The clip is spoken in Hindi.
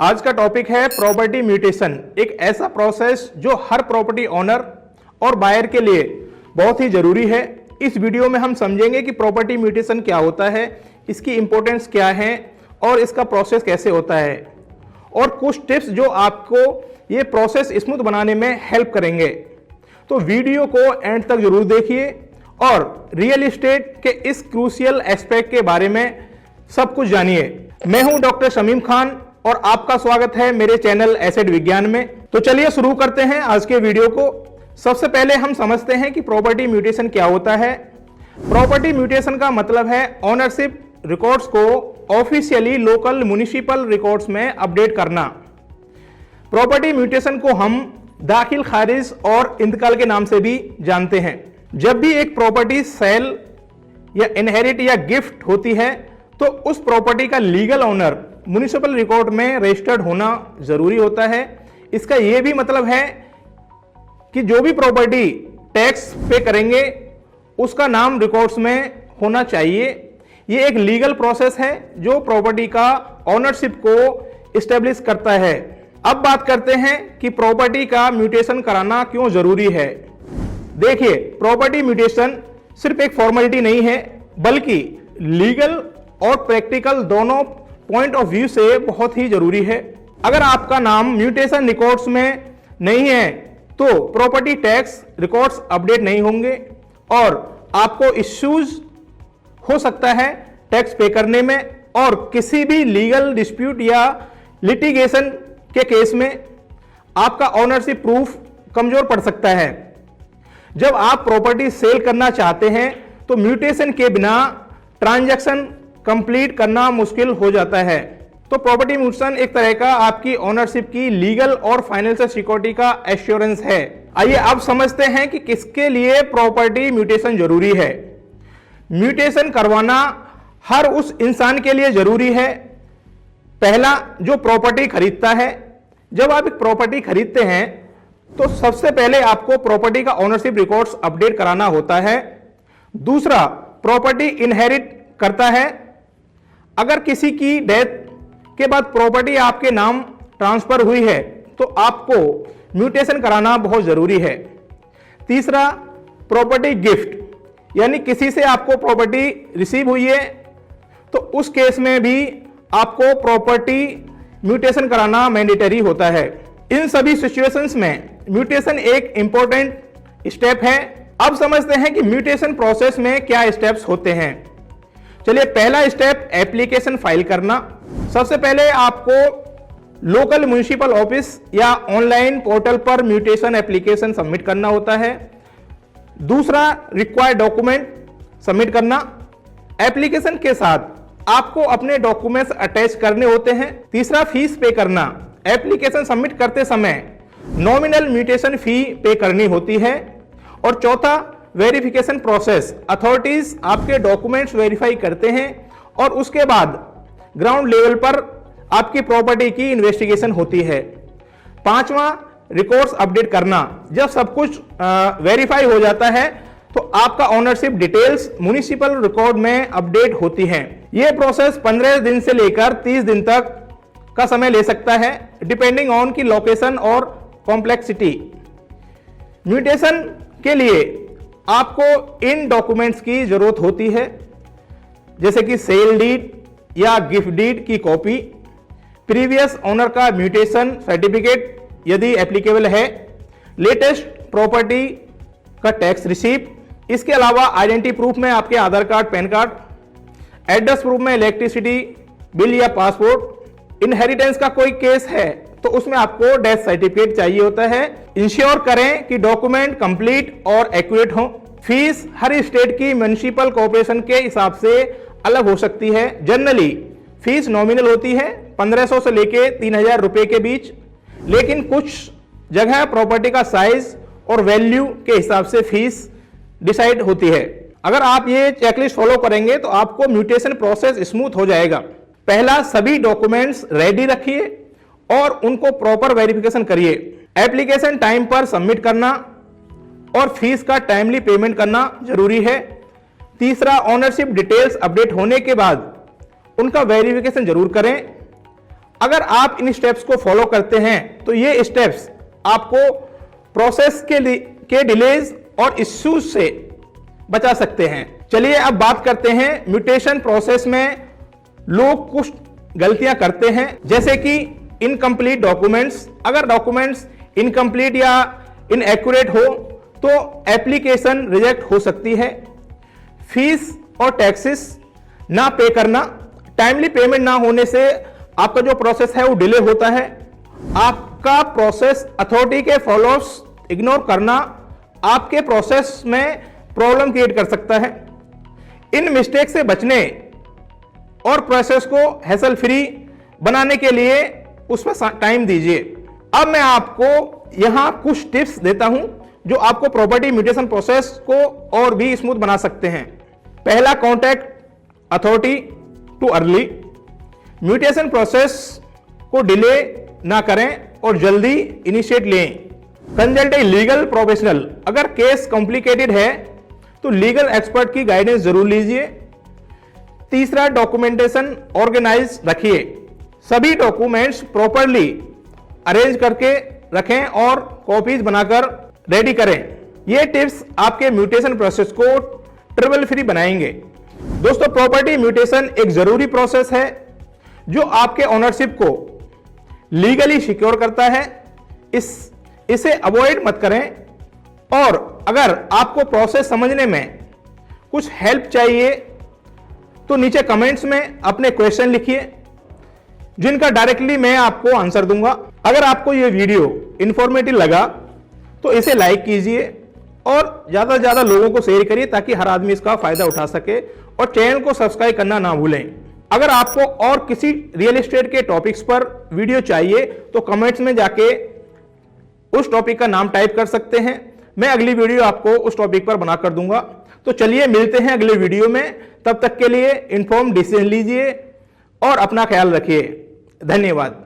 आज का टॉपिक है प्रॉपर्टी म्यूटेशन, एक ऐसा प्रोसेस जो हर प्रॉपर्टी ओनर और बायर के लिए बहुत ही जरूरी है। इस वीडियो में हम समझेंगे कि प्रॉपर्टी म्यूटेशन क्या होता है, इसकी इंपॉर्टेंस क्या है और इसका प्रोसेस कैसे होता है, और कुछ टिप्स जो आपको ये प्रोसेस स्मूथ बनाने में हेल्प करेंगे। तो वीडियो को एंड तक जरूर देखिए और रियल एस्टेट के इस क्रूशियल एस्पेक्ट के बारे में सब कुछ जानिए। मैं हूं डॉक्टर शमीम खान और आपका स्वागत है मेरे चैनल एसेट विज्ञान में। तो चलिए शुरू करते हैं आज के वीडियो को। सबसे पहले हम समझते हैं कि प्रॉपर्टी म्यूटेशन क्या होता है। प्रॉपर्टी म्यूटेशन का मतलब है ओनरशिप रिकॉर्ड्स को ऑफिशियली लोकल म्युनिसिपल रिकॉर्ड्स में अपडेट करना। प्रॉपर्टी म्यूटेशन को हम दाखिल खारिज और इंतकाल के नाम से भी जानते हैं। जब भी एक प्रॉपर्टी सेल या इनहेरिट या गिफ्ट होती है तो उस प्रॉपर्टी का लीगल ओनर म्युनिसिपल रिकॉर्ड में रजिस्टर्ड होना जरूरी होता है। इसका यह भी मतलब है कि जो भी प्रॉपर्टी टैक्स पे करेंगे उसका नाम रिकॉर्ड्स में होना चाहिए। यह एक लीगल प्रोसेस है जो प्रॉपर्टी का ओनरशिप को इस्टेब्लिश करता है। अब बात करते हैं कि प्रॉपर्टी का म्यूटेशन कराना क्यों जरूरी है। देखिए, प्रॉपर्टी म्यूटेशन सिर्फ एक फॉर्मेलिटी नहीं है बल्कि लीगल और प्रैक्टिकल दोनों पॉइंट ऑफ व्यू से बहुत ही जरूरी है। अगर आपका नाम म्यूटेशन रिकॉर्ड्स में नहीं है तो प्रॉपर्टी टैक्स रिकॉर्ड्स अपडेट नहीं होंगे और आपको इश्यूज हो सकता है टैक्स पे करने में, और किसी भी लीगल डिस्प्यूट या लिटिगेशन के केस में आपका ओनरशिप प्रूफ कमजोर पड़ सकता है। जब आप प्रॉपर्टी सेल करना चाहते हैं तो म्यूटेशन के बिना ट्रांजैक्शन कंप्लीट करना मुश्किल हो जाता है। तो प्रॉपर्टी म्यूटेशन एक तरह का आपकी ओनरशिप की लीगल और फाइनेंशियल सिक्योरिटी का एश्योरेंस है। आइए अब समझते हैं कि किसके लिए प्रॉपर्टी म्यूटेशन जरूरी है। म्यूटेशन करवाना हर उस इंसान के लिए जरूरी है। पहला, जो प्रॉपर्टी खरीदता है। जब आप एक प्रॉपर्टी खरीदते हैं तो सबसे पहले आपको प्रॉपर्टी का ओनरशिप रिकॉर्ड्स अपडेट कराना होता है। दूसरा, प्रॉपर्टी इनहेरिट करता है। अगर किसी की डेथ के बाद प्रॉपर्टी आपके नाम ट्रांसफर हुई है तो आपको म्यूटेशन कराना बहुत जरूरी है। तीसरा, प्रॉपर्टी गिफ्ट, यानी किसी से आपको प्रॉपर्टी रिसीव हुई है तो उस केस में भी आपको प्रॉपर्टी म्यूटेशन कराना मैंडेटरी होता है। इन सभी सिचुएशंस में म्यूटेशन एक इंपॉर्टेंट स्टेप है। अब समझते हैं कि म्यूटेशन प्रोसेस में क्या स्टेप्स होते हैं। चलिए, पहला स्टेप एप्लीकेशन फाइल करना। सबसे पहले आपको लोकल म्युनिसिपल ऑफिस या ऑनलाइन पोर्टल पर म्यूटेशन एप्लीकेशन सबमिट करना होता है। दूसरा, रिक्वायर्ड डॉक्यूमेंट सबमिट करना। एप्लीकेशन के साथ आपको अपने डॉक्यूमेंट्स अटैच करने होते हैं। तीसरा, फीस पे करना। एप्लीकेशन सबमिट करते समय नॉमिनल म्यूटेशन फी पे करनी होती है। और चौथा, वेरिफिकेशन प्रोसेस। अथॉरिटीज आपके डॉक्यूमेंट्स वेरीफाई करते हैं और उसके बाद ग्राउंड लेवल पर आपकी प्रॉपर्टी की इन्वेस्टिगेशन होती है। पांचवा, रिकॉर्ड्स अपडेट करना। जब सब कुछ वेरीफाई हो जाता है तो आपका ओनरशिप डिटेल्स म्युनिसिपल रिकॉर्ड में अपडेट होती हैं। यह प्रोसेस 15 दिन से लेकर 30 दिन तक का समय ले सकता है, डिपेंडिंग ऑन की लोकेशन और कॉम्प्लेक्सिटी। म्यूटेशन के लिए आपको इन डॉक्यूमेंट्स की जरूरत होती है, जैसे कि सेल डीड या गिफ्ट डीड की कॉपी, प्रीवियस ओनर का म्यूटेशन सर्टिफिकेट यदि एप्लीकेबल है, लेटेस्ट प्रॉपर्टी का टैक्स रिसीप्ट। इसके अलावा आइडेंटिटी प्रूफ में आपके Aadhaar card, PAN card, address proof में इलेक्ट्रिसिटी बिल या पासपोर्ट। इनहेरिटेंस का कोई केस है तो उसमें आपको डेथ सर्टिफिकेट चाहिए होता है। इंश्योर करें कि डॉक्यूमेंट कंप्लीट और एक्यूरेट हो। फीस हर स्टेट की म्युनिसिपल कॉर्पोरेशन के हिसाब से अलग हो सकती है। जनरली फीस नॉमिनल होती है 1500 से लेके 3000 रुपए के बीच, लेकिन कुछ जगह प्रॉपर्टी का साइज और वैल्यू के हिसाब से फीस डिसाइड होती है। अगर आप ये चेकलिस्ट फॉलो करेंगे तो आपको म्यूटेशन प्रोसेस स्मूथ हो जाएगा। पहला, सभी डॉक्यूमेंट्स रेडी रखिए और उनको प्रॉपर वेरिफिकेशन करिए। एप्लीकेशन टाइम पर सबमिट करना और फीस का टाइमली पेमेंट करना जरूरी है। तीसरा, ओनरशिप डिटेल्स अपडेट होने के बाद उनका वेरिफिकेशन जरूर करें। अगर आप इन स्टेप्स को फॉलो करते हैं तो ये स्टेप्स आपको प्रोसेस के डिलेज और इश्यूज से बचा सकते हैं। चलिए अब बात करते हैं म्यूटेशन प्रोसेस में लोग कुछ गलतियां करते हैं, जैसे कि इनकम्प्लीट डॉक्यूमेंट्स। अगर डॉक्यूमेंट्स इनकम्प्लीट या इनएक्यूरेट हो तो एप्लीकेशन रिजेक्ट हो सकती है। फीस और टैक्सेस ना पे करना, टाइमली पेमेंट ना होने से आपका जो प्रोसेस है वो डिले होता है। आपका प्रोसेस अथॉरिटी के फॉलोअप्स इग्नोर करना आपके प्रोसेस में प्रॉब्लम क्रिएट कर सकता है। इन मिस्टेक से बचने और प्रोसेस को हैसल फ्री बनाने के लिए उस पर टाइम दीजिए। अब मैं आपको यहां कुछ टिप्स देता हूं जो आपको प्रॉपर्टी म्यूटेशन प्रोसेस को और भी स्मूथ बना सकते हैं। पहला, contact authority too early. Mutation process को डिले ना करें और जल्दी इनिशिएट लें। Consult a legal professional. अगर केस कॉम्प्लिकेटेड है तो लीगल एक्सपर्ट की गाइडेंस जरूर लीजिए। तीसरा, डॉक्यूमेंटेशन ऑर्गेनाइज रखिए। सभी डॉक्यूमेंट्स प्रॉपरली अरेंज करके रखें और कॉपीज बनाकर रेडी करें। ये टिप्स आपके म्यूटेशन प्रोसेस को ट्रबल फ्री बनाएंगे। दोस्तों, प्रॉपर्टी म्यूटेशन एक जरूरी प्रोसेस है जो आपके ओनरशिप को लीगली सिक्योर करता है। इसे अवॉइड मत करें। और अगर आपको प्रोसेस समझने में कुछ हेल्प चाहिए तो नीचे कमेंट्स में अपने क्वेश्चन लिखिए, जिनका डायरेक्टली मैं आपको आंसर दूंगा। अगर आपको यह वीडियो इंफॉर्मेटिव लगा तो इसे लाइक कीजिए और ज्यादा से ज्यादा लोगों को शेयर करिए ताकि हर आदमी इसका फायदा उठा सके, और चैनल को सब्सक्राइब करना ना भूलें। अगर आपको और किसी रियल एस्टेट के टॉपिक्स पर वीडियो चाहिए तो कमेंट्स में जाके उस टॉपिक का नाम टाइप कर सकते हैं। मैं अगली वीडियो आपको उस टॉपिक पर बनाकर दूंगा। तो चलिए मिलते हैं अगले वीडियो में। तब तक के लिए इन्फॉर्म डिसीजन लीजिए और अपना ख्याल रखिए। धन्यवाद।